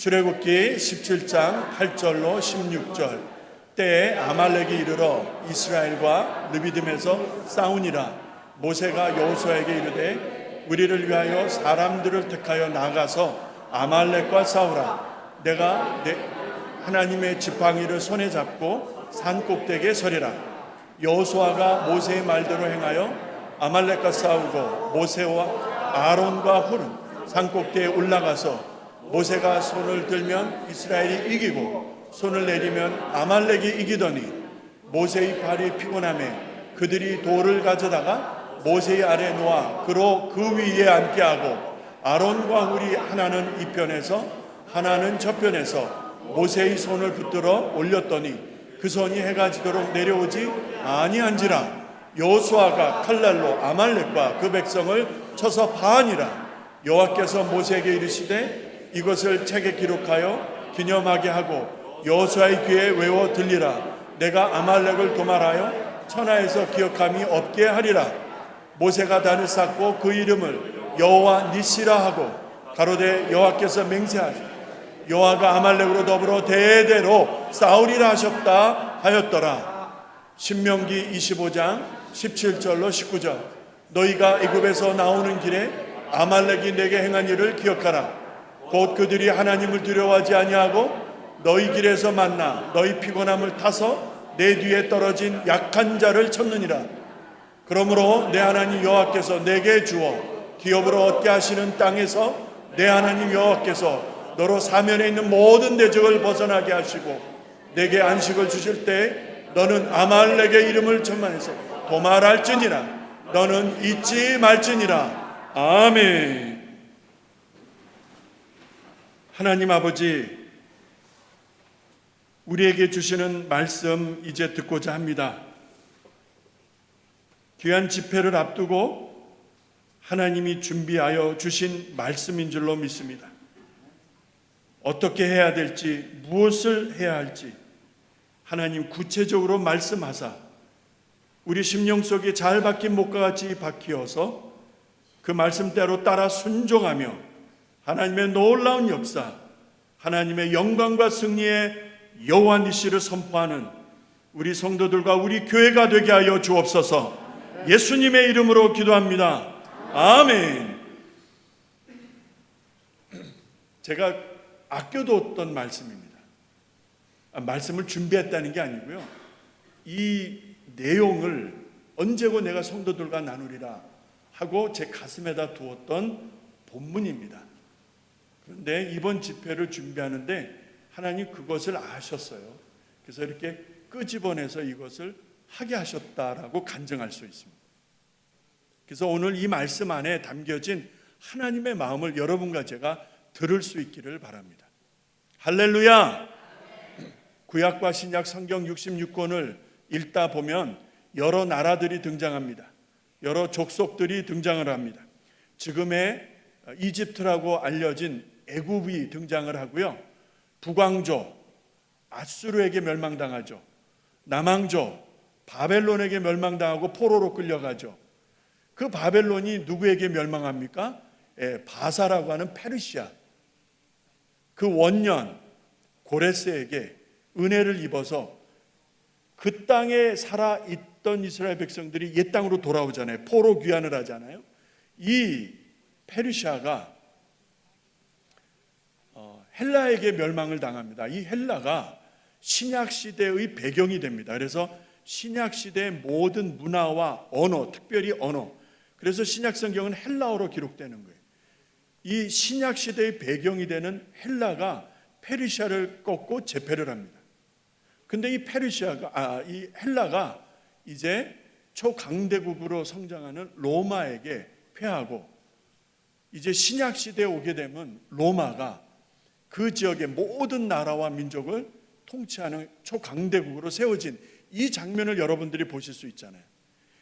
출애굽기 17장 8절로 16절. 때에 아말렉이 이르러 이스라엘과 르비딤에서 싸우니라. 모세가 여호수아에게 이르되 우리를 위하여 사람들을 택하여 나가서 아말렉과 싸우라. 내가 내 하나님의 지팡이를 손에 잡고 산 꼭대기에 서리라. 여호수아가 모세의 말대로 행하여 아말렉과 싸우고 모세와 아론과 훌은 산 꼭대기에 올라가서 모세가 손을 들면 이스라엘이 이기고 손을 내리면 아말렉이 이기더니 모세의 발이 피곤하매 그들이 돌을 가져다가 모세의 아래 놓아 그로 그 위에 앉게 하고 아론과 훌이 하나는 이편에서 하나는 저편에서 모세의 손을 붙들어 올렸더니 그 손이 해가 지도록 내려오지 아니한지라. 여호수아가 칼날로 아말렉과 그 백성을 쳐서 파하니라. 여호와께서 모세에게 이르시되 이것을 책에 기록하여 기념하게 하고 여호수아의 귀에 외워 들리라. 내가 아말렉을 도말하여 천하에서 기억함이 없게 하리라. 모세가 단을 쌓고 그 이름을 여호와 니시라 하고 가로되 여호와께서 맹세하시되 여호와가 아말렉으로 더불어 대대로 싸우리라 하셨다 하였더라. 신명기 25장 17절로 19절. 너희가 애굽에서 나오는 길에 아말렉이 내게 행한 일을 기억하라. 곧 그들이 하나님을 두려워하지 아니하고 너희 길에서 만나 너희 피곤함을 타서 내 뒤에 떨어진 약한 자를 쳤느니라. 그러므로 내 하나님 여호와께서 내게 주어 기업으로 얻게 하시는 땅에서 내 하나님 여호와께서 너로 사면에 있는 모든 대적을 벗어나게 하시고 내게 안식을 주실 때 너는 아말렉의 이름을 전만해서 도말할지니라. 너는 잊지 말지니라. 아멘. 하나님 아버지, 우리에게 주시는 말씀 이제 듣고자 합니다. 귀한 집회를 앞두고 하나님이 준비하여 주신 말씀인 줄로 믿습니다. 어떻게 해야 될지, 무엇을 해야 할지 하나님 구체적으로 말씀하사 우리 심령 속에 잘 박힌 목과 같이 박히어서 그 말씀대로 따라 순종하며 하나님의 놀라운 역사, 하나님의 영광과 승리의 여호와 니시를 선포하는 우리 성도들과 우리 교회가 되게 하여 주옵소서. 예수님의 이름으로 기도합니다. 아멘. 제가 아껴뒀던 말씀입니다. 말씀을 준비했다는 게 아니고요, 이 내용을 언제고 내가 성도들과 나누리라 하고 제 가슴에다 두었던 본문입니다. 그런데 이번 집회를 준비하는데 하나님 그것을 아셨어요. 그래서 이렇게 끄집어내서 이것을 하게 하셨다라고 간증할 수 있습니다. 그래서 오늘 이 말씀 안에 담겨진 하나님의 마음을 여러분과 제가 들을 수 있기를 바랍니다. 할렐루야. 구약과 신약 성경 66권을 읽다 보면 여러 나라들이 등장합니다. 여러 족속들이 등장을 합니다. 지금의 이집트라고 알려진 애굽이 등장을 하고요, 북왕조 아수르에게 멸망당하죠. 남왕조 바벨론에게 멸망당하고 포로로 끌려가죠. 그 바벨론이 누구에게 멸망합니까? 바사라고 하는 페르시아, 그 원년 고레스에게 은혜를 입어서 그 땅에 살아있던 이스라엘 백성들이 옛 땅으로 돌아오잖아요. 포로 귀환을 하잖아요. 이 페르시아가 헬라에게 멸망을 당합니다. 이 헬라가 신약시대의 배경이 됩니다. 그래서 신약시대의 모든 문화와 언어, 특별히 언어, 그래서 신약성경은 헬라어로 기록되는 거예요. 이 신약시대의 배경이 되는 헬라가 페르시아를 꺾고 제패를 합니다. 근데 이 헬라가 이제 초강대국으로 성장하는 로마에게 패하고 이제 신약시대에 오게 되면 로마가 그 지역의 모든 나라와 민족을 통치하는 초강대국으로 세워진 이 장면을 여러분들이 보실 수 있잖아요.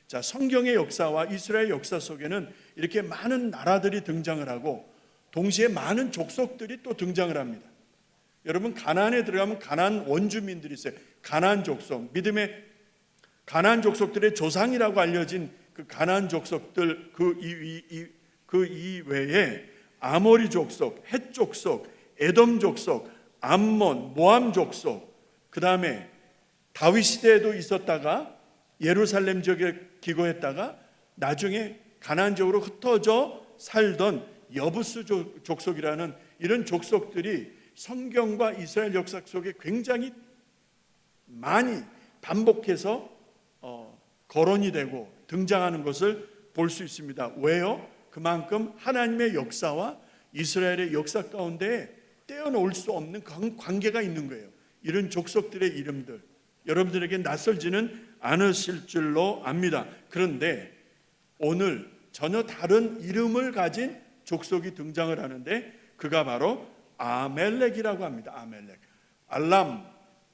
자, 성경의 역사와 이스라엘 역사 속에는 이렇게 많은 나라들이 등장을 하고 동시에 많은 족속들이 또 등장을 합니다. 여러분, 가나안에 들어가면 가나안 원주민들이 있어요. 가나안 족속, 믿음의 가나안 족속들의 조상이라고 알려진 그 가나안 족속들, 그 이외에 아모리 족속, 헷 족속, 에돔 족속, 암몬, 모함 족속, 그 다음에 다윗 시대에도 있었다가 예루살렘 지역에 기거했다가 나중에 가나안 지역으로 흩어져 살던 여부스 족속이라는 이런 족속들이 성경과 이스라엘 역사 속에 굉장히 많이 반복해서 거론이 되고 등장하는 것을 볼 수 있습니다. 왜요? 그만큼 하나님의 역사와 이스라엘의 역사 가운데 떼어놓을 수 없는 관계가 있는 거예요. 이런 족속들의 이름들 여러분들에게 낯설지는 않으실 줄로 압니다. 그런데 오늘 전혀 다른 이름을 가진 족속이 등장을 하는데 그가 바로 아멜렉이라고 합니다. 아멜렉, 알람,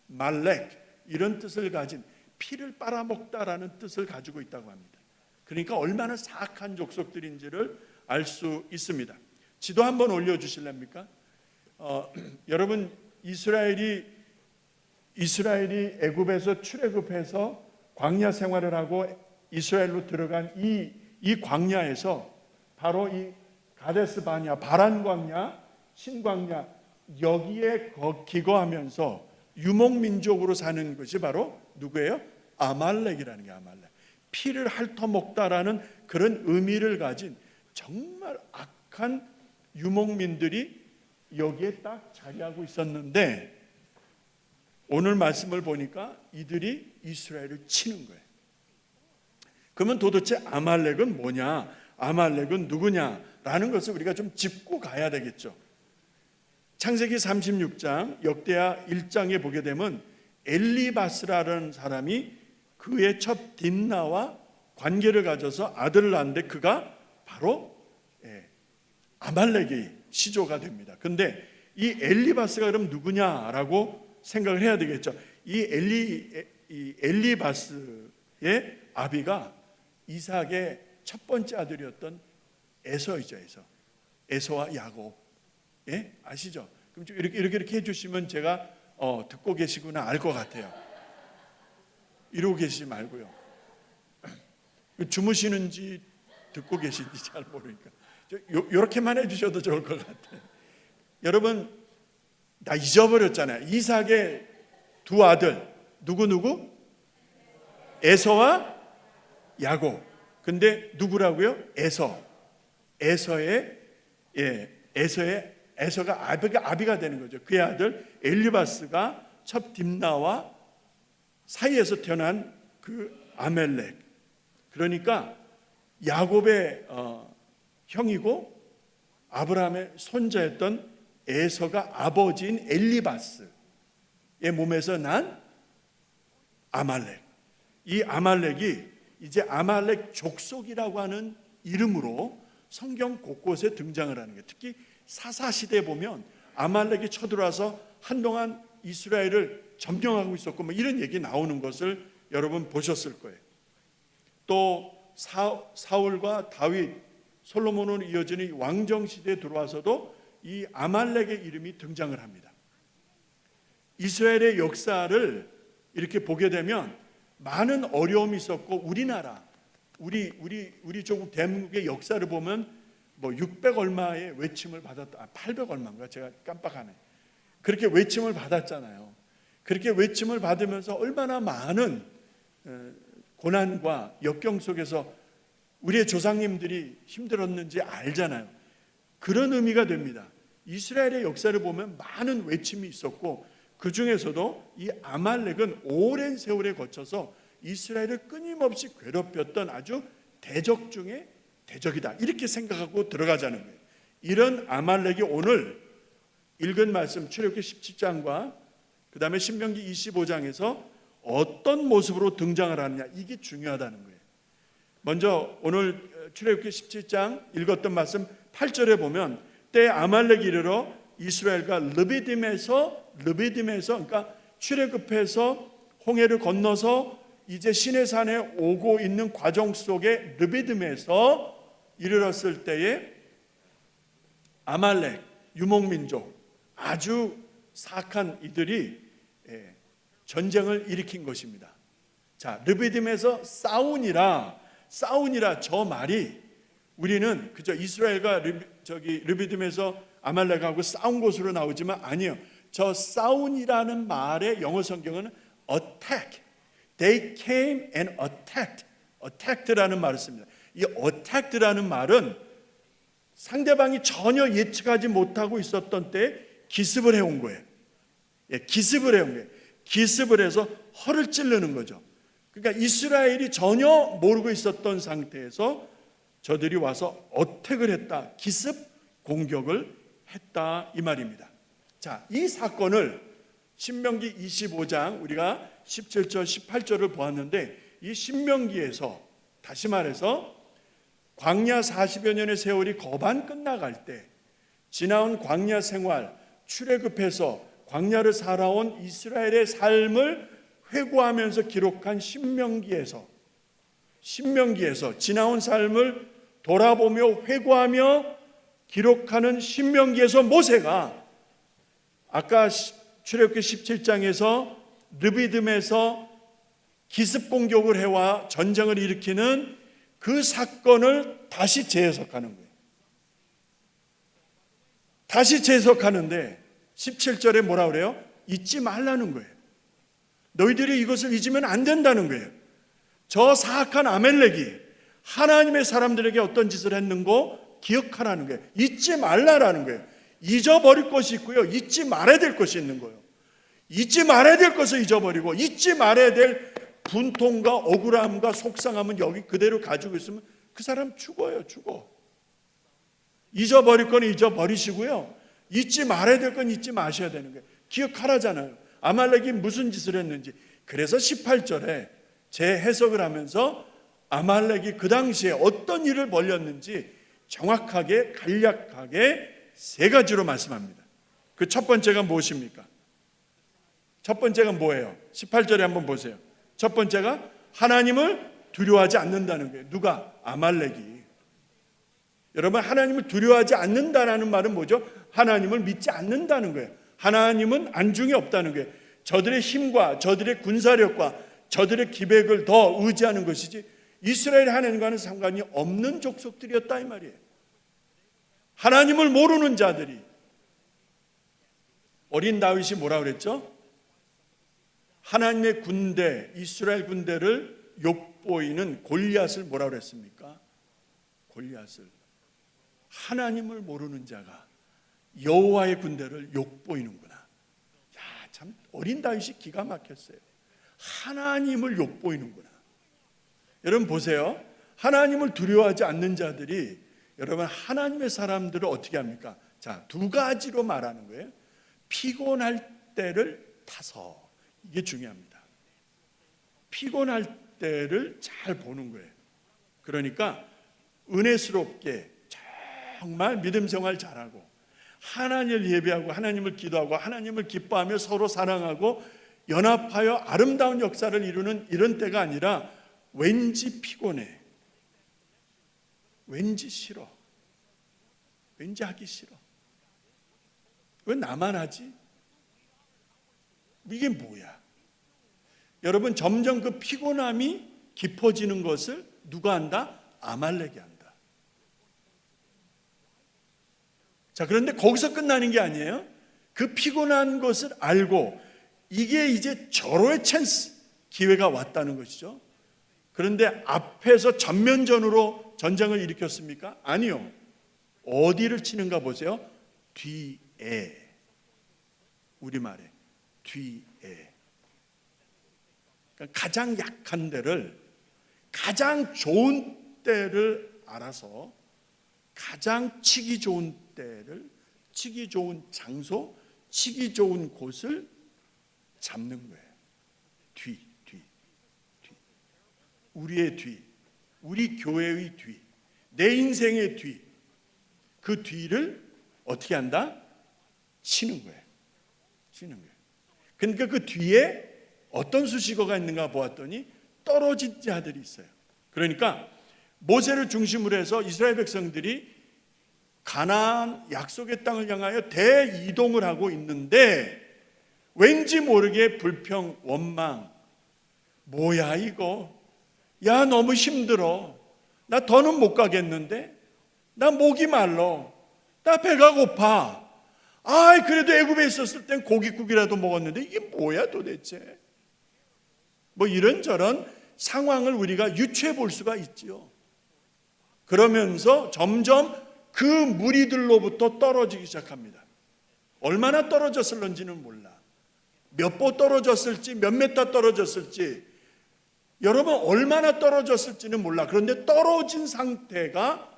말렉 이런 뜻을 가진 피를 빨아먹다라는 뜻을 가지고 있다고 합니다. 그러니까 얼마나 사악한 족속들인지를 알 수 있습니다. 지도 한번 올려주실랍니까? 여러분 이스라엘이 애굽에서 출애굽해서 광야 생활을 하고 이스라엘로 들어간 이 광야에서 바로 이 가데스 바냐, 바란 광야, 신광야 여기에 기거하면서 유목민족으로 사는 것이 바로 누구예요? 아말렉이라는 게 아말렉. 피를 핥아먹다라는 그런 의미를 가진 정말 악한 유목민들이 여기에 딱 자리하고 있었는데 오늘 말씀을 보니까 이들이 이스라엘을 치는 거예요. 그러면 도대체 아말렉은 뭐냐? 아말렉은 누구냐라는 것을 우리가 좀 짚고 가야 되겠죠. 창세기 36장 역대하 1장에 보게 되면 엘리바스라는 사람이 그의 첩 딘나와 관계를 가져서 아들을 낳는데 그가 바로 아말렉의 시조가 됩니다. 그런데 이 엘리바스가 그럼 누구냐라고 생각을 해야 되겠죠. 이 엘리바스의 아비가 이삭의 첫 번째 아들이었던 에서이죠. 에서와 야곱. 예? 아시죠? 그럼 좀 이렇게 해주시면 제가 듣고 계시구나 알 것 같아요. 이러고 계시지 말고요. 주무시는지 듣고 계신지 잘 모르니까 이렇게만 해주셔도 좋을 것 같아요. 여러분 나 잊어버렸잖아요. 이삭의 두 아들 누구? 에서와 야곱. 근데 누구라고요? 에서가 아비가 되는 거죠. 그의 아들 엘리바스가 첩 딥나와 사이에서 태어난 그 아멜렉. 그러니까 야곱의 형이고 아브라함의 손자였던 에서가 아버지인 엘리바스의 몸에서 난 아말렉. 이 아말렉이 이제 아말렉 족속이라고 하는 이름으로 성경 곳곳에 등장을 하는 거예요. 특히 사사시대에 보면 아말렉이 쳐들어와서 한동안 이스라엘을 점령하고 있었고 뭐 이런 얘기 나오는 것을 여러분 보셨을 거예요. 또 사울과 다윗, 솔로몬으로 이어지는 왕정시대에 들어와서도 이 아말렉의 이름이 등장을 합니다. 이스라엘의 역사를 이렇게 보게 되면 많은 어려움이 있었고 우리나라 우리 조국 대한민국의 역사를 보면 뭐 600 얼마의 외침을 받았다. 800 얼마인가 제가 깜빡하네. 그렇게 외침을 받았잖아요. 그렇게 외침을 받으면서 얼마나 많은 고난과 역경 속에서 우리의 조상님들이 힘들었는지 알잖아요. 그런 의미가 됩니다. 이스라엘의 역사를 보면 많은 외침이 있었고 그 중에서도 이 아말렉은 오랜 세월에 거쳐서 이스라엘을 끊임없이 괴롭혔던 아주 대적 중에 대적이다. 이렇게 생각하고 들어가자는 거예요. 이런 아말렉이 오늘 읽은 말씀 출애굽기 17장과 그 다음에 신명기 25장에서 어떤 모습으로 등장을 하느냐 이게 중요하다는 거예요. 먼저 오늘 출애굽기 17장 읽었던 말씀 8절에 보면 때 아말렉이 이르러 이스라엘과 르비딤에서 그러니까 출애굽해서 홍해를 건너서 이제 시내산에 오고 있는 과정 속에 르비딤에서 이르렀을 때에 아말렉 유목민족 아주 사악한 이들이 전쟁을 일으킨 것입니다. 자, 르비딤에서 싸우니라 저 말이 우리는 그저 이스라엘과 르비딤에서 아말렉하고 싸운 곳으로 나오지만 아니요. 저 싸운이라는 말의 영어 성경은 attack. They came and attacked. attacked라는 말을 씁니다. 이 attacked라는 말은 상대방이 전혀 예측하지 못하고 있었던 때에 기습을 해온 거예요. 기습을 해온 거예요. 기습을 해서 허를 찌르는 거죠. 그러니까 이스라엘이 전혀 모르고 있었던 상태에서 저들이 와서 어택을 했다. 기습 공격을 했다 이 말입니다. 자, 이 사건을 신명기 25장 우리가 17절 18절을 보았는데 이 신명기에서 다시 말해서 광야 40여 년의 세월이 거반 끝나갈 때 지나온 광야 생활, 출애굽해서 광야를 살아온 이스라엘의 삶을 회고하면서 기록한 신명기에서 지나온 삶을 돌아보며 회고하며 기록하는 신명기에서 모세가 아까 출애굽기 17장에서 르비딤에서 기습 공격을 해와 전쟁을 일으키는 그 사건을 다시 재해석하는 거예요. 다시 재해석하는데 17절에 뭐라 그래요? 잊지 말라는 거예요. 너희들이 이것을 잊으면 안 된다는 거예요. 저 사악한 아멜렉이 하나님의 사람들에게 어떤 짓을 했는고 기억하라는 거예요. 잊지 말라라는 거예요. 잊어버릴 것이 있고요, 잊지 말아야 될 것이 있는 거예요. 잊지 말아야 될 것을 잊어버리고 잊지 말아야 될 분통과 억울함과 속상함은 여기 그대로 가지고 있으면 그 사람 죽어요. 죽어. 잊어버릴 건 잊어버리시고요, 잊지 말아야 될 건 잊지 마셔야 되는 거예요. 기억하라잖아요. 아말렉이 무슨 짓을 했는지. 그래서 18절에 재해석을 하면서 아말렉이 그 당시에 어떤 일을 벌였는지 정확하게 간략하게 세 가지로 말씀합니다. 그 첫 번째가 무엇입니까? 첫 번째가 뭐예요? 18절에 한번 보세요. 첫 번째가 하나님을 두려워하지 않는다는 거예요. 누가? 아말렉이. 여러분, 하나님을 두려워하지 않는다라는 말은 뭐죠? 하나님을 믿지 않는다는 거예요. 하나님은 안중에 없다는 거예요. 저들의 힘과 저들의 군사력과 저들의 기백을 더 의지하는 것이지 이스라엘 하나님과는 상관이 없는 족속들이었다 이 말이에요. 하나님을 모르는 자들이. 어린 다윗이 뭐라 그랬죠? 하나님의 군대, 이스라엘 군대를 욕보이는 골리앗을 뭐라 그랬습니까? 골리앗을. 하나님을 모르는 자가 여호와의 군대를 욕보이는구나. 야, 참 어린 다윗이 기가 막혔어요. 하나님을 욕보이는구나. 여러분 보세요. 하나님을 두려워하지 않는 자들이 여러분 하나님의 사람들을 어떻게 합니까? 자, 두 가지로 말하는 거예요. 피곤할 때를 타서. 이게 중요합니다. 피곤할 때를 잘 보는 거예요. 그러니까 은혜스럽게 정말 믿음 생활 잘하고 하나님을 예배하고 하나님을 기도하고 하나님을 기뻐하며 서로 사랑하고 연합하여 아름다운 역사를 이루는 이런 때가 아니라 왠지 피곤해, 왠지 싫어, 왠지 하기 싫어, 왜 나만 하지? 이게 뭐야? 여러분, 점점 그 피곤함이 깊어지는 것을 누가 한다? 아말렉이 한다. 자, 그런데 거기서 끝나는 게 아니에요. 그 피곤한 것을 알고 이게 이제 절호의 찬스, 기회가 왔다는 것이죠. 그런데 앞에서 전면전으로 전쟁을 일으켰습니까? 아니요. 어디를 치는가 보세요. 뒤에. 우리말에 뒤에. 그러니까 가장 약한 데를, 가장 좋은 때를 알아서 가장 치기 좋은 때를, 치기 좋은 장소, 치기 좋은 곳을 잡는 거예요. 뒤. 우리의 뒤, 우리 교회의 뒤, 내 인생의 뒤, 그 뒤를 어떻게 한다? 치는 거예요. 치는 거예요. 그러니까 그 뒤에 어떤 수식어가 있는가 보았더니 떨어진 자들이 있어요. 그러니까 모세를 중심으로 해서 이스라엘 백성들이 가나안 약속의 땅을 향하여 대이동을 하고 있는데 왠지 모르게 불평, 원망, 뭐야 이거, 야 너무 힘들어, 나 더는 못 가겠는데, 나 목이 말라, 나 배가 고파. 아, 그래도 애굽에 있었을 땐 고깃국이라도 먹었는데 이게 뭐야 도대체? 뭐 이런저런 상황을 우리가 유추해 볼 수가 있지요. 그러면서 점점 그 무리들로부터 떨어지기 시작합니다. 얼마나 떨어졌을런지는 몰라. 몇 보 떨어졌을지, 몇 메타 떨어졌을지, 여러분 얼마나 떨어졌을지는 몰라. 그런데 떨어진 상태가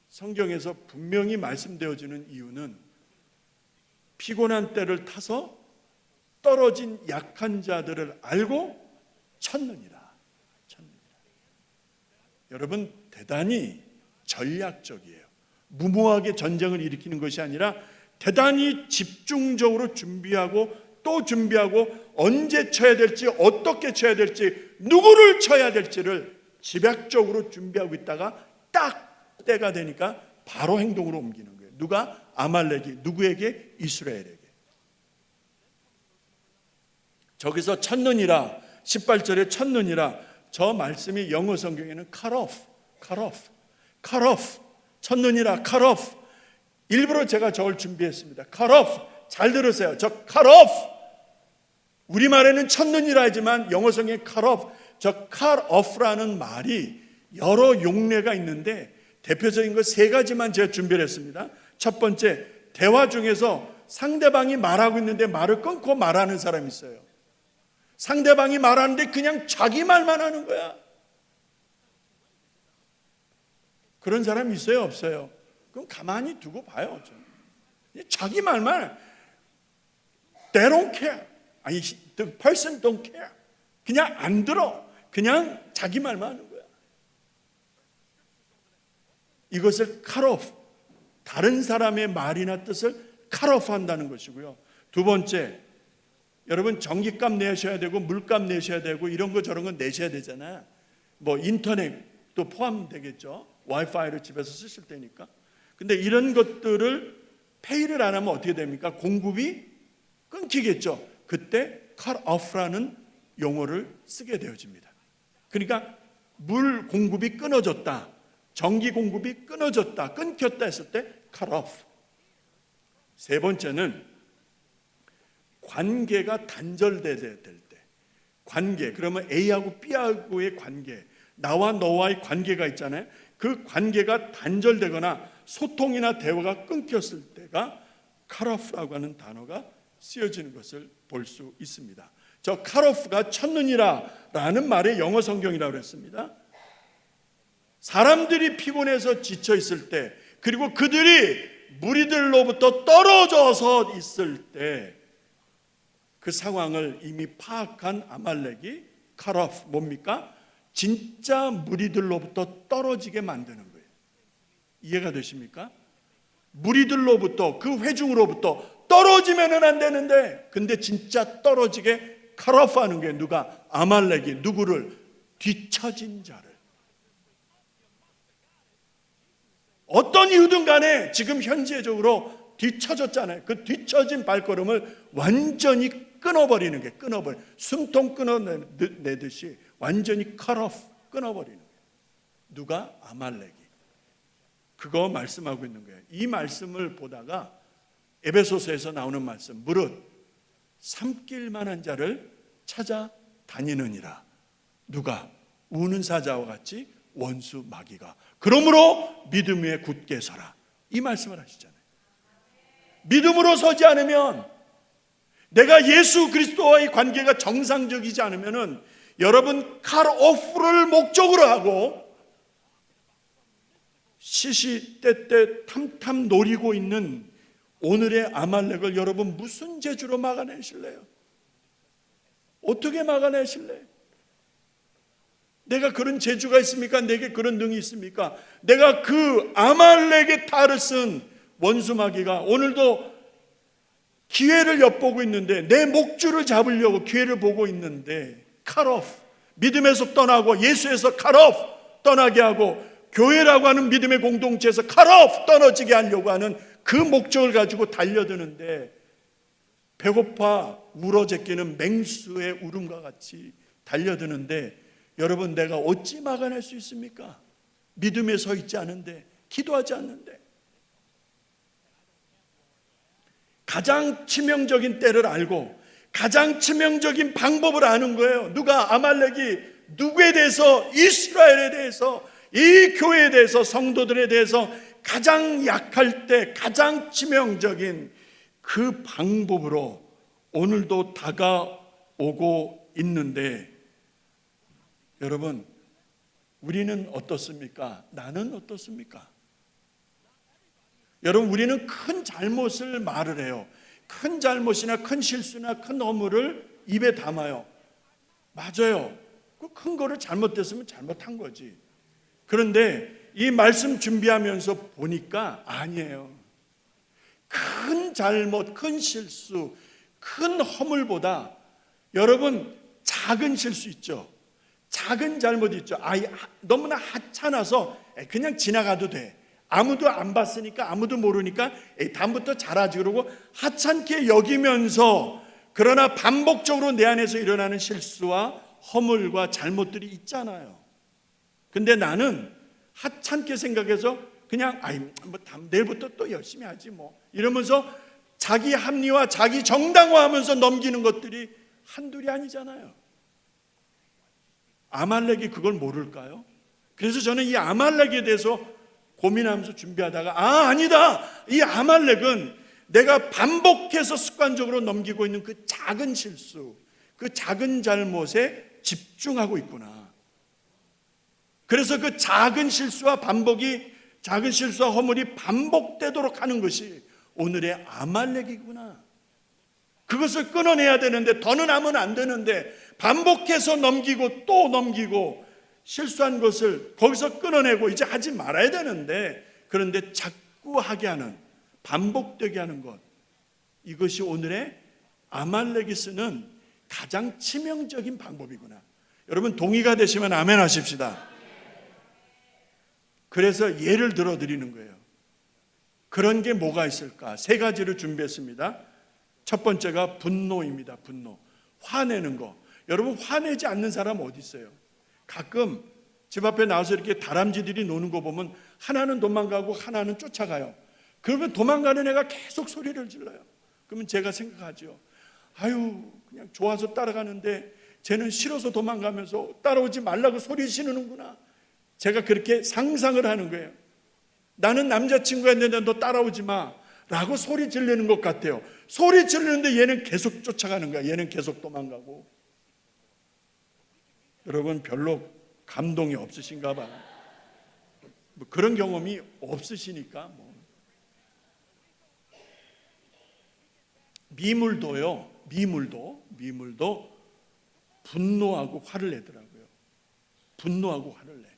성경에서 분명히 말씀되어지는 이유는 피곤한 때를 타서 떨어진 약한 자들을 알고 쳤느니라. 여러분 대단히 전략적이에요. 무모하게 전쟁을 일으키는 것이 아니라 대단히 집중적으로 준비하고 또 준비하고 언제 쳐야 될지, 어떻게 쳐야 될지, 누구를 쳐야 될지를 집약적으로 준비하고 있다가 딱 때가 되니까 바로 행동으로 옮기는 거예요. 누가? 아말렉이. 누구에게? 이스라엘에게. 저기서 쳤느니라, 18절에 쳤느니라, 저 말씀이 영어 성경에는 cut off, 쳤느니라, cut off. 일부러 제가 저걸 준비했습니다. cut off. 잘 들으세요. 저 cut off. 우리말에는 쳤느니라 하지만 영어 성경에 cut off. 저 cut off라는 말이 여러 용례가 있는데 대표적인 것 세 가지만 제가 준비를 했습니다. 첫 번째, 대화 중에서 상대방이 말하고 있는데 말을 끊고 말하는 사람이 있어요. 상대방이 말하는데 그냥 자기 말만 하는 거야. 그런 사람이 있어요? 없어요? 그럼 가만히 두고 봐요. 자기 말만, they don't care. 아니, the person don't care. 그냥 안 들어. 그냥 자기 말만 하는 거야. 이것을 cut off, 다른 사람의 말이나 뜻을 cut off 한다는 것이고요. 두 번째, 여러분 전기값 내셔야 되고 물값 내셔야 되고 이런 거 저런 거 내셔야 되잖아요. 뭐 인터넷도 포함되겠죠. 와이파이를 집에서 쓰실 때니까. 근데 이런 것들을 페이를 안 하면 어떻게 됩니까? 공급이 끊기겠죠. 그때 cut off라는 용어를 쓰게 되어집니다. 그러니까 물 공급이 끊어졌다, 전기 공급이 끊어졌다, 끊겼다 했을 때 cut off. 세 번째는 관계가 단절돼야 될 때, 관계, 그러면 A하고 B하고의 관계, 나와 너와의 관계가 있잖아요. 그 관계가 단절되거나 소통이나 대화가 끊겼을 때가 cut off라고 하는 단어가 쓰여지는 것을 볼 수 있습니다. 저 cut off가 쳤느니라 라는 말의 영어 성경이라고 했습니다. 사람들이 피곤해서 지쳐 있을 때, 그리고 그들이 무리들로부터 떨어져서 있을 때, 그 상황을 이미 파악한 아말렉이 cut off, 뭡니까? 진짜 무리들로부터 떨어지게 만드는 거예요. 이해가 되십니까? 무리들로부터, 그 회중으로부터 떨어지면은 안 되는데, 근데 진짜 떨어지게 cut off 하는 게 누가? 아말렉이. 누구를? 뒤처진 자를. 어떤 이유든 간에 지금 현재적으로 뒤처졌잖아요. 그 뒤처진 발걸음을 완전히 끊어버리는 게, 숨통 끊어내듯이 완전히 cut off, 끊어버리는 거예요. 누가? 아말렉이. 그거 말씀하고 있는 거예요. 이 말씀을 보다가 에베소서에서 나오는 말씀, 무릇 삼킬 만한 자를 찾아다니느니라. 누가? 우는 사자와 같이 원수 마귀가. 그러므로 믿음 위에 굳게 서라. 이 말씀을 하시잖아요. 믿음으로 서지 않으면, 내가 예수 그리스도와의 관계가 정상적이지 않으면은, 여러분 cut off를 목적으로 하고 시시때때 탐탐 노리고 있는 오늘의 아말렉을 여러분 무슨 재주로 막아내실래요? 어떻게 막아내실래요? 내가 그런 재주가 있습니까? 내게 그런 능이 있습니까? 내가 그 아말렉의 탈을 쓴 원수마귀가 오늘도 기회를 엿보고 있는데, 내 목줄을 잡으려고 기회를 보고 있는데 cut off, 믿음에서 떠나고 예수에서 cut off 떠나게 하고, 교회라고 하는 믿음의 공동체에서 cut off 떨어지게 하려고 하는 그 목적을 가지고 달려드는데, 배고파 울어제끼는 맹수의 울음과 같이 달려드는데, 여러분 내가 어찌 막아낼 수 있습니까? 믿음에 서 있지 않은데, 기도하지 않는데. 가장 치명적인 때를 알고 가장 치명적인 방법을 아는 거예요. 누가? 아말렉이 누구에 대해서? 이스라엘에 대해서, 이 교회에 대해서, 성도들에 대해서 가장 약할 때 가장 치명적인 그 방법으로 오늘도 다가오고 있는데, 여러분, 우리는 어떻습니까? 나는 어떻습니까? 여러분, 우리는 큰 잘못을 말을 해요. 큰 잘못이나 큰 실수나 큰 허물을 입에 담아요. 맞아요. 그 큰 거를 잘못됐으면 잘못한 거지. 그런데 이 말씀 준비하면서 보니까 아니에요. 큰 잘못, 큰 실수, 큰 허물보다 여러분 작은 실수 있죠. 작은 잘못 있죠. 너무나 하찮아서 그냥 지나가도 돼. 아무도 안 봤으니까, 아무도 모르니까 다음부터 잘하지 그러고 하찮게 여기면서, 그러나 반복적으로 내 안에서 일어나는 실수와 허물과 잘못들이 있잖아요. 근데 나는 하찮게 생각해서 그냥 내일부터 또 열심히 하지 뭐 이러면서 자기 합리화, 자기 정당화하면서 넘기는 것들이 한둘이 아니잖아요. 아말렉이 그걸 모를까요? 그래서 저는 이 아말렉에 대해서 고민하면서 준비하다가 아니다, 이 아말렉은 내가 반복해서 습관적으로 넘기고 있는 그 작은 실수, 그 작은 잘못에 집중하고 있구나. 그래서 그 작은 실수와 작은 실수와 허물이 반복되도록 하는 것이 오늘의 아말렉이구나. 그것을 끊어내야 되는데, 더는 하면 안 되는데 반복해서 넘기고 또 넘기고, 실수한 것을 거기서 끊어내고 이제 하지 말아야 되는데, 그런데 자꾸 하게 하는, 반복되게 하는 것, 이것이 오늘의 아말렉이 쓰는 가장 치명적인 방법이구나. 여러분 동의가 되시면 아멘 하십시다. 그래서 예를 들어 드리는 거예요. 그런 게 뭐가 있을까? 세 가지를 준비했습니다. 첫 번째가 분노입니다. 분노. 화내는 거. 여러분, 화내지 않는 사람 어디 있어요? 가끔 집 앞에 나와서 이렇게 다람쥐들이 노는 거 보면 하나는 도망가고 하나는 쫓아가요. 그러면 도망가는 애가 계속 소리를 질러요. 그러면 제가 생각하죠. 그냥 좋아서 따라가는데 쟤는 싫어서 도망가면서 따라오지 말라고 소리 지르는구나. 제가 그렇게 상상을 하는 거예요. 나는 남자친구가 있는데 너 따라오지 마 라고 소리 지르는 것 같아요. 소리 지르는데 얘는 계속 쫓아가는 거야. 얘는 계속 도망가고. 여러분 별로 감동이 없으신가 봐요. 뭐 그런 경험이 없으시니까 미물도요. 미물도 분노하고 화를 내더라고요. 분노하고 화를 내.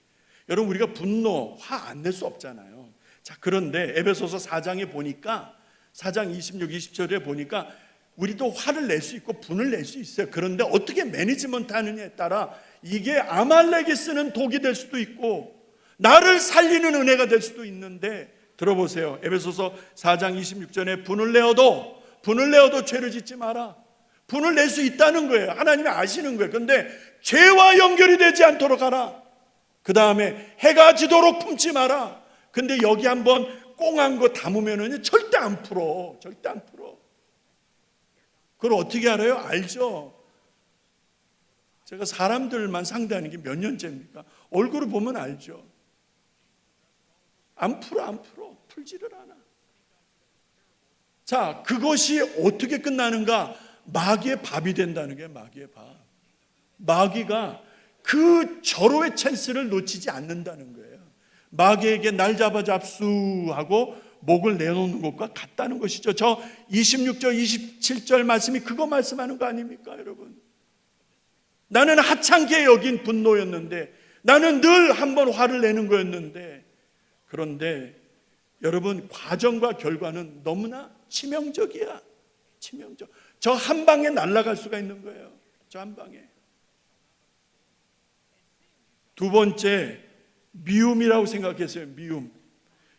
여러분, 우리가 분노, 화 안 낼 수 없잖아요. 자, 그런데 에베소서 4장에 보니까, 4장 26, 27절에 보니까 우리도 화를 낼 수 있고 분을 낼 수 있어요. 그런데 어떻게 매니지먼트 하느냐에 따라 이게 아말렉이 쓰는 독이 될 수도 있고 나를 살리는 은혜가 될 수도 있는데, 들어보세요. 에베소서 4장 26절에 분을 내어도 죄를 짓지 마라. 분을 낼 수 있다는 거예요. 하나님이 아시는 거예요. 그런데 죄와 연결이 되지 않도록 하라. 그 다음에 해가 지도록 품지 마라. 근데 여기 한번 꽁한 거 담으면 절대 안 풀어. 절대 안 풀어. 그걸 어떻게 알아요? 알죠. 제가 사람들만 상대하는 게 몇 년째입니까? 얼굴을 보면 알죠. 안 풀어. 풀지를 않아. 자, 그것이 어떻게 끝나는가? 마귀의 밥이 된다는 게 마귀의 밥. 마귀가 그 절호의 찬스를 놓치지 않는다는 거예요. 마귀에게 날 잡아 잡수하고 목을 내놓는 것과 같다는 것이죠. 저 26절 27절 말씀이 그거 말씀하는 거 아닙니까, 여러분? 나는 하찮게 여긴 분노였는데, 나는 늘 한번 화를 내는 거였는데, 그런데 여러분 과정과 결과는 너무나 치명적이야. 치명적. 저 한 방에 날아갈 수가 있는 거예요. 저 한 방에. 두 번째, 미움이라고 생각했어요. 미움.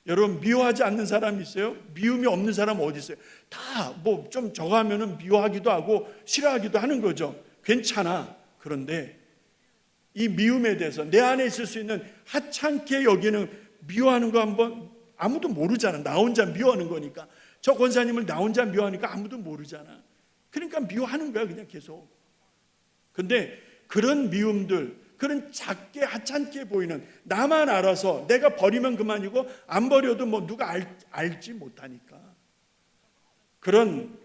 여러분, 미워하지 않는 사람이 있어요? 미움이 없는 사람 어디 있어요? 다 뭐 좀 저거 하면은 미워하기도 하고 싫어하기도 하는 거죠. 괜찮아. 그런데 이 미움에 대해서 내 안에 있을 수 있는 하찮게 여기는 미워하는 거 한번 아무도 모르잖아. 나 혼자 미워하는 거니까. 저 권사님을 나 혼자 미워하니까 아무도 모르잖아. 그러니까 미워하는 거야 그냥 계속. 근데 그런 미움들, 그런 작게 하찮게 보이는, 나만 알아서 내가 버리면 그만이고 안 버려도 뭐 누가 알지 못하니까, 그런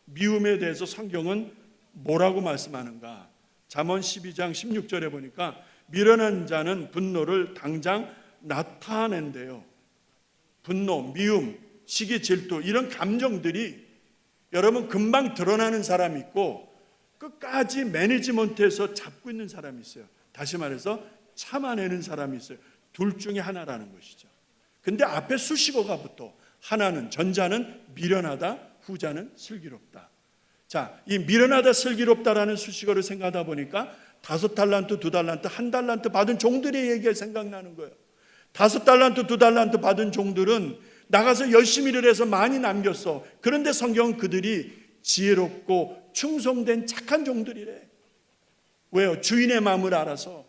미움에 대해서 성경은 뭐라고 말씀하는가? 잠언 12장 16절에 보니까 미련한 자는 분노를 당장 나타낸대요. 분노, 미움, 시기, 질투, 이런 감정들이 여러분 금방 드러나는 사람이 있고 끝까지 매니지먼트에서 잡고 있는 사람이 있어요. 다시 말해서 참아내는 사람이 있어요. 둘 중에 하나라는 것이죠. 근데 앞에 수식어가 붙어. 하나는, 전자는 미련하다, 후자는 슬기롭다. 자, 이 미련하다, 슬기롭다라는 수식어를 생각하다 보니까 5달란트, 2달란트, 1달란트 받은 종들의 얘기가 생각나는 거예요. 5달란트, 2달란트 받은 종들은 나가서 열심히 일을 해서 많이 남겼어. 그런데 성경은 그들이 지혜롭고 충성된 착한 종들이래. 왜요? 주인의 마음을 알아서.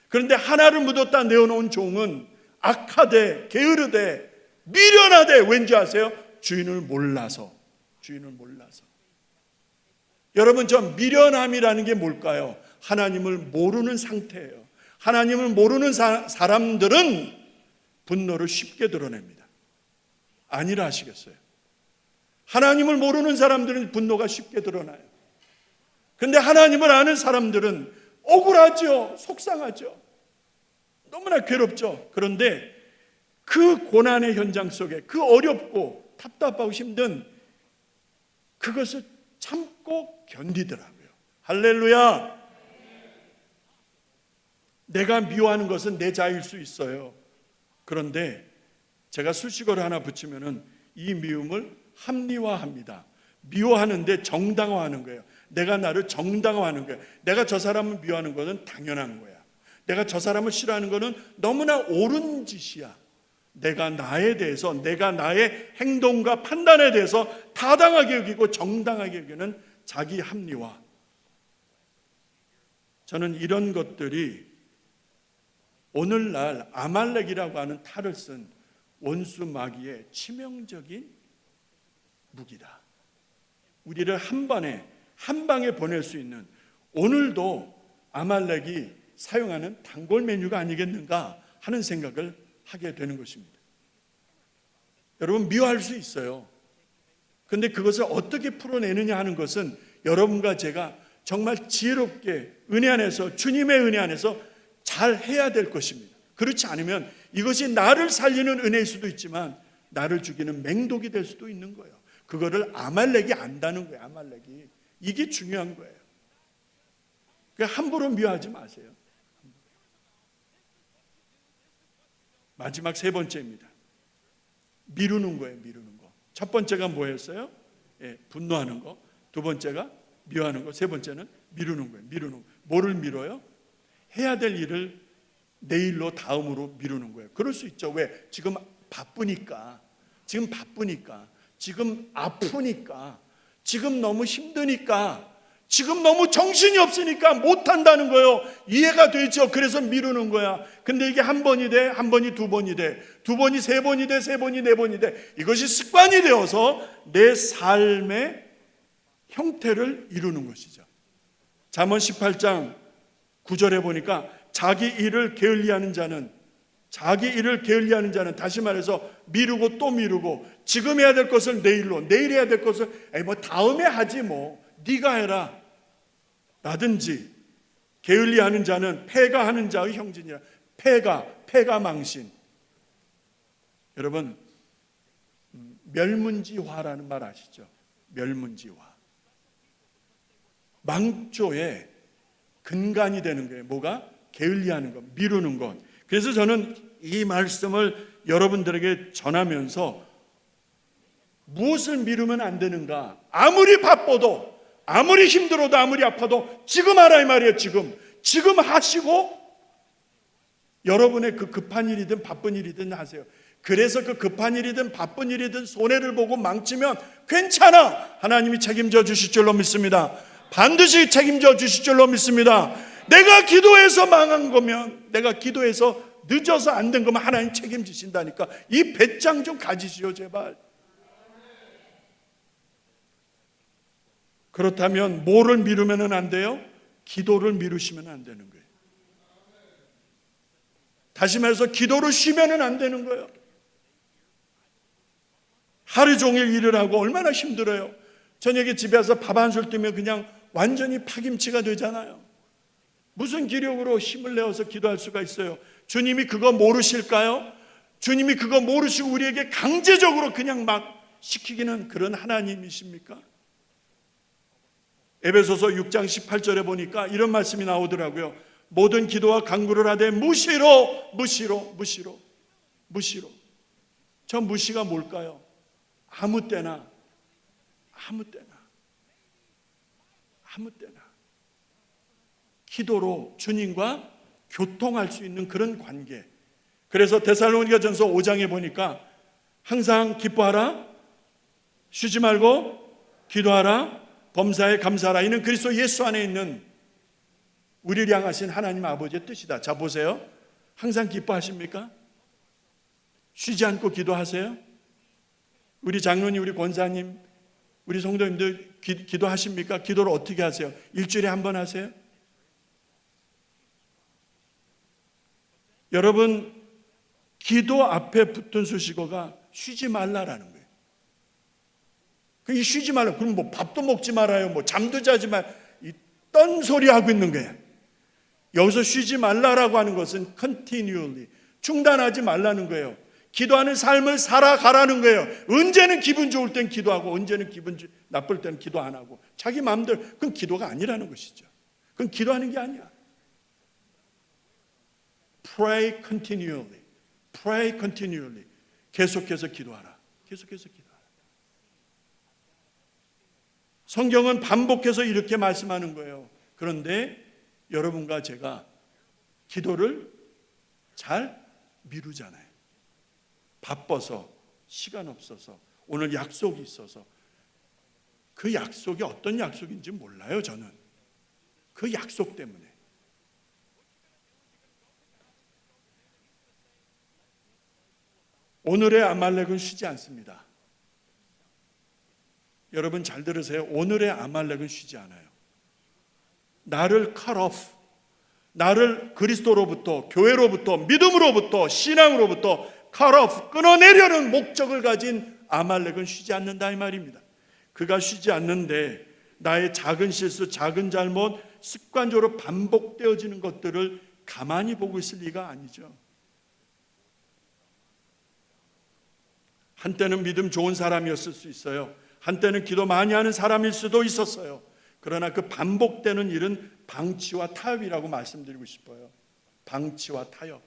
그런데 하나를 묻었다 내어놓은 종은 악하되 게으르되 미련하되, 왠지 아세요? 주인을 몰라서. 주인을 몰라서. 여러분, 저 미련함이라는 게 뭘까요? 하나님을 모르는 상태예요. 하나님을 모르는 사람들은 분노를 쉽게 드러냅니다. 아니라 하시겠어요? 하나님을 모르는 사람들은 분노가 쉽게 드러나요. 그런데 하나님을 아는 사람들은 억울하죠. 속상하죠. 너무나 괴롭죠. 그런데 그 고난의 현장 속에, 그 어렵고 답답하고 힘든 그것을 참고 견디더라고요. 할렐루야. 내가 미워하는 것은 내 자일 수 있어요. 그런데 제가 수식어를 하나 붙이면은 이 미움을 합리화합니다. 미워하는데 정당화하는 거예요. 내가 나를 정당화하는 거예요. 내가 저 사람을 미워하는 것은 당연한 거야. 내가 저 사람을 싫어하는 것은 너무나 옳은 짓이야. 내가 나에 대해서, 내가 나의 행동과 판단에 대해서 타당하게 여기고 정당하게 여기는 자기 합리화. 저는 이런 것들이 오늘날 아말렉이라고 하는 탈을 쓴 원수 마귀의 치명적인 무기다. 우리를 한 방에 보낼 수 있는, 오늘도 아말렉이 사용하는 단골 메뉴가 아니겠는가 하는 생각을 하게 되는 것입니다. 여러분, 미워할 수 있어요. 그런데 그것을 어떻게 풀어내느냐 하는 것은 여러분과 제가 정말 지혜롭게 은혜 안에서, 주님의 은혜 안에서 잘 해야 될 것입니다. 그렇지 않으면 이것이 나를 살리는 은혜일 수도 있지만 나를 죽이는 맹독이 될 수도 있는 거예요. 그거를 아말렉이 안다는 거예요. 아말렉이. 이게 중요한 거예요. 그러니까 함부로 미워하지 마세요. 마지막 세 번째입니다. 미루는 거예요. 미루는 거. 첫 번째가 뭐였어요? 분노하는 거. 두 번째가 미워하는 거. 세 번째는 미루는 거예요. 미루는 거. 뭐를 미뤄요? 해야 될 일을 내일로, 다음으로 미루는 거예요. 그럴 수 있죠. 왜? 지금 바쁘니까. 지금 아프니까. 지금 너무 힘드니까. 지금 너무 정신이 없으니까 못한다는 거예요. 이해가 되죠. 그래서 미루는 거야. 근데 이게 한 번이 돼, 한 번이 두 번이 돼, 두 번이 세 번이 돼, 세 번이 네 번이 돼. 이것이 습관이 되어서 내 삶의 형태를 이루는 것이죠. 잠언 18장 9절에 보니까 자기 일을 게을리하는 자는, 다시 말해서 미루고 또 미루고, 지금 해야 될 것을 내일로, 내일 해야 될 것을 다음에 하지 뭐, 네가 해라 라든지, 게을리하는 자는 패가하는 자의 형진이라. 패가 망신. 여러분, 멸문지화라는 말 아시죠? 멸문지화. 망조의 근간이 되는 거예요. 뭐가? 게을리하는 것, 미루는 것. 그래서 저는 이 말씀을 여러분들에게 전하면서 무엇을 미루면 안 되는가? 아무리 바빠도, 아무리 힘들어도, 아무리 아파도 지금 하라 이 말이에요. 지금 하시고 여러분의 그 급한 일이든 바쁜 일이든 하세요. 그래서 그 급한 일이든 바쁜 일이든 손해를 보고 망치면 괜찮아. 하나님이 책임져 주실 줄로 믿습니다. 반드시 책임져 주실 줄로 믿습니다. 내가 기도해서 망한 거면, 내가 기도해서 늦어서 안 된 거면 하나님 책임지신다니까. 이 배짱 좀 가지시오 제발. 그렇다면 뭐를 미루면 안 돼요? 기도를 미루시면 안 되는 거예요. 다시 말해서 기도를 쉬면 안 되는 거예요. 하루 종일 일을 하고 얼마나 힘들어요. 저녁에 집에서 밥 한 술 뜨면 그냥 완전히 파김치가 되잖아요. 무슨 기력으로 힘을 내어서 기도할 수가 있어요? 주님이 그거 모르실까요? 주님이 그거 모르시고 우리에게 강제적으로 그냥 막 시키기는 그런 하나님이십니까? 에베소서 6장 18절에 보니까 이런 말씀이 나오더라고요. 모든 기도와 간구를 하되 무시로. 저 무시가 뭘까요? 아무 때나 기도로 주님과 교통할 수 있는 그런 관계. 그래서 데살로니가전서 5장에 보니까 항상 기뻐하라, 쉬지 말고 기도하라, 범사에 감사하라. 이는 그리스도 예수 안에 있는 우리를 향하신 하나님 아버지의 뜻이다. 자 보세요. 항상 기뻐하십니까? 쉬지 않고 기도하세요? 우리 장로님, 우리 권사님, 우리 성도님들 기도하십니까? 기도를 어떻게 하세요? 일주일에 한 번 하세요? 여러분, 기도 앞에 붙은 수식어가 쉬지 말라라는 거예요. 이 쉬지 말라. 그럼 뭐 밥도 먹지 말아요. 뭐 잠도 자지 말. 이 딴소리 하고 있는 거예요. 여기서 쉬지 말라라고 하는 것은 continually, 중단하지 말라는 거예요. 기도하는 삶을 살아가라는 거예요. 언제는 기분 좋을 땐 기도하고 언제는 기분 나쁠 때는 기도 안 하고 자기 마음대로. 그건 기도가 아니라는 것이죠. 그건 기도하는 게 아니야. Pray continually. 계속해서 기도하라. 성경은 반복해서 이렇게 말씀하는 거예요. 그런데 여러분과 제가 기도를 잘 미루잖아요. 바빠서, 시간 없어서, 오늘 약속이 있어서. 그 약속이 어떤 약속인지 몰라요, 저는. 그 약속 때문에. 오늘의 아말렉은 쉬지 않습니다. 여러분 잘 들으세요. 오늘의 아말렉은 쉬지 않아요. 나를 cut off, 나를 그리스도로부터, 교회로부터, 믿음으로부터, 신앙으로부터 cut off, 끊어내려는 목적을 가진 아말렉은 쉬지 않는다 이 말입니다. 그가 쉬지 않는데 나의 작은 실수, 작은 잘못, 습관적으로 반복되어지는 것들을 가만히 보고 있을 리가 아니죠. 한때는 믿음 좋은 사람이었을 수 있어요. 한때는 기도 많이 하는 사람일 수도 있었어요. 그러나 그 반복되는 일은 방치와 타협이라고 말씀드리고 싶어요. 방치와 타협.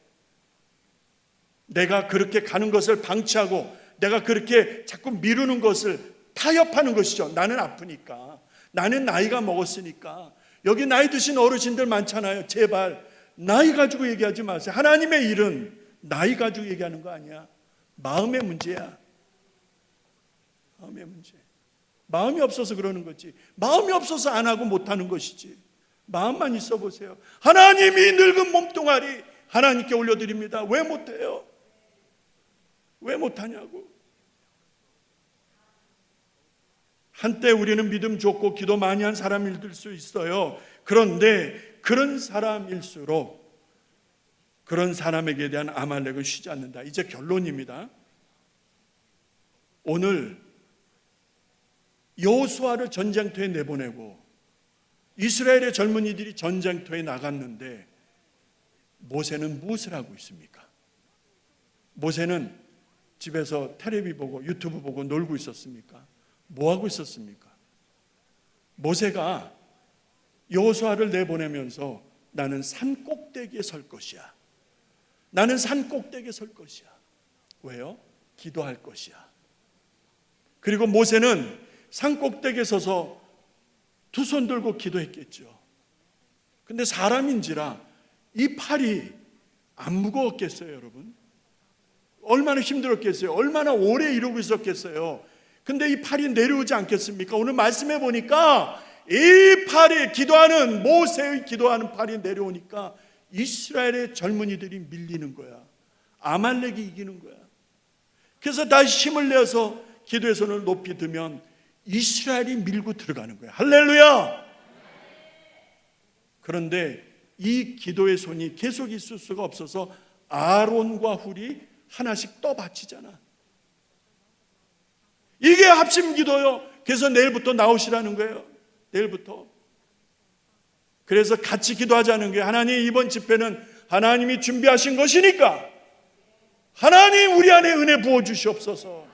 내가 그렇게 가는 것을 방치하고 내가 그렇게 자꾸 미루는 것을 타협하는 것이죠. 나는 아프니까, 나는 나이가 먹었으니까. 여기 나이 드신 어르신들 많잖아요. 제발 나이 가지고 얘기하지 마세요. 하나님의 일은 나이 가지고 얘기하는 거 아니야. 마음의 문제야. 마음의 문제. 마음이 없어서 그러는 거지. 마음이 없어서 안 하고 못 하는 것이지. 마음만 있어 보세요. 하나님이 늙은 몸뚱아리 하나님께 올려드립니다. 왜 못해요? 왜 못하냐고. 한때 우리는 믿음 좋고 기도 많이 한 사람일 수 있어요. 그런데 그런 사람일수록 그런 사람에게 대한 아말렉은 쉬지 않는다. 이제 결론입니다. 오늘 여호수아를 전쟁터에 내보내고 이스라엘의 젊은이들이 전쟁터에 나갔는데 모세는 무엇을 하고 있습니까? 모세는 집에서 텔레비 보고 유튜브 보고 놀고 있었습니까? 뭐 하고 있었습니까? 모세가 여호수아를 내보내면서 나는 산 꼭대기에 설 것이야. 나는 산 꼭대기에 설 것이야. 왜요? 기도할 것이야. 그리고 모세는 산 꼭대기에 서서 두 손 들고 기도했겠죠. 근데 사람인지라 이 팔이 안 무거웠겠어요, 여러분? 얼마나 힘들었겠어요? 얼마나 오래 이러고 있었겠어요? 근데 이 팔이 내려오지 않겠습니까? 오늘 말씀해 보니까 이 팔이 기도하는 모세의 기도하는 팔이 내려오니까 이스라엘의 젊은이들이 밀리는 거야. 아말렉이 이기는 거야. 그래서 다시 힘을 내서 기도의 손을 높이 들면 이스라엘이 밀고 들어가는 거야. 할렐루야. 그런데 이 기도의 손이 계속 있을 수가 없어서 아론과 훌이 하나씩 떠받치잖아. 이게 합심 기도요. 그래서 내일부터 나오시라는 거예요. 내일부터. 그래서 같이 기도하자는 거예요. 하나님, 이번 집회는 하나님이 준비하신 것이니까 하나님 우리 안에 은혜 부어주시옵소서.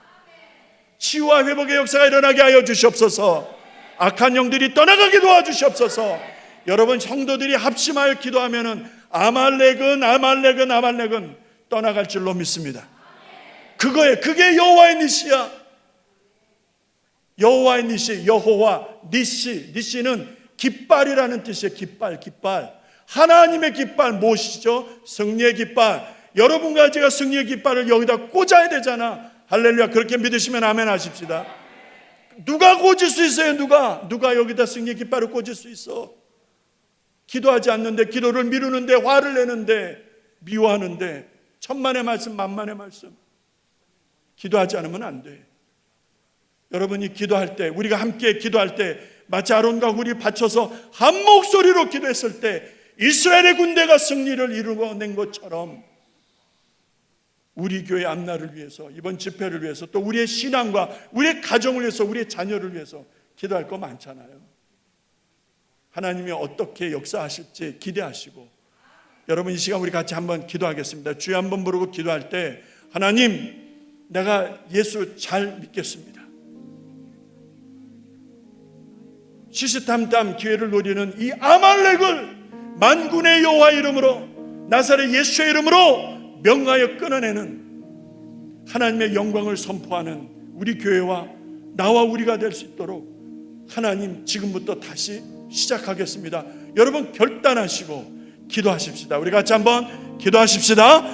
치유와 회복의 역사가 일어나게 하여 주시옵소서. 악한 영들이 떠나가게 도와주시옵소서. 여러분 성도들이 합심하여 기도하면은 아말렉은 떠나갈 줄로 믿습니다. 그게 여호와의 니시야. 여호와의 니시, 여호와 니시. 니시는 깃발이라는 뜻이에요. 깃발. 하나님의 깃발 무엇이죠? 승리의 깃발. 여러분과 제가 승리의 깃발을 여기다 꽂아야 되잖아. 할렐루야. 그렇게 믿으시면 아멘 하십시다. 누가 꽂을 수 있어요? 누가 여기다 승리의 깃발을 꽂을 수 있어? 기도하지 않는데, 기도를 미루는데, 화를 내는데, 미워하는데, 천만의 말씀, 만만의 말씀. 기도하지 않으면 안 돼. 여러분이 기도할 때, 우리가 함께 기도할 때, 마치 아론과 훌이 받쳐서 한 목소리로 기도했을 때 이스라엘의 군대가 승리를 이루어낸 것처럼 우리 교회 앞날을 위해서, 이번 집회를 위해서, 또 우리의 신앙과 우리의 가정을 위해서, 우리의 자녀를 위해서 기도할 거 많잖아요. 하나님이 어떻게 역사하실지 기대하시고, 여러분 이 시간 우리 같이 한번 기도하겠습니다. 주여 한번 부르고 기도할 때, 하나님, 내가 예수 잘 믿겠습니다. 시시탐탐 기회를 노리는 이 아말렉을 만군의 여호와 이름으로, 나사렛 예수의 이름으로 명하여 끊어내는 하나님의 영광을 선포하는 우리 교회와 나와 우리가 될 수 있도록 하나님 지금부터 다시 시작하겠습니다. 여러분 결단하시고 기도하십시다. 우리 같이 한번 기도하십시다.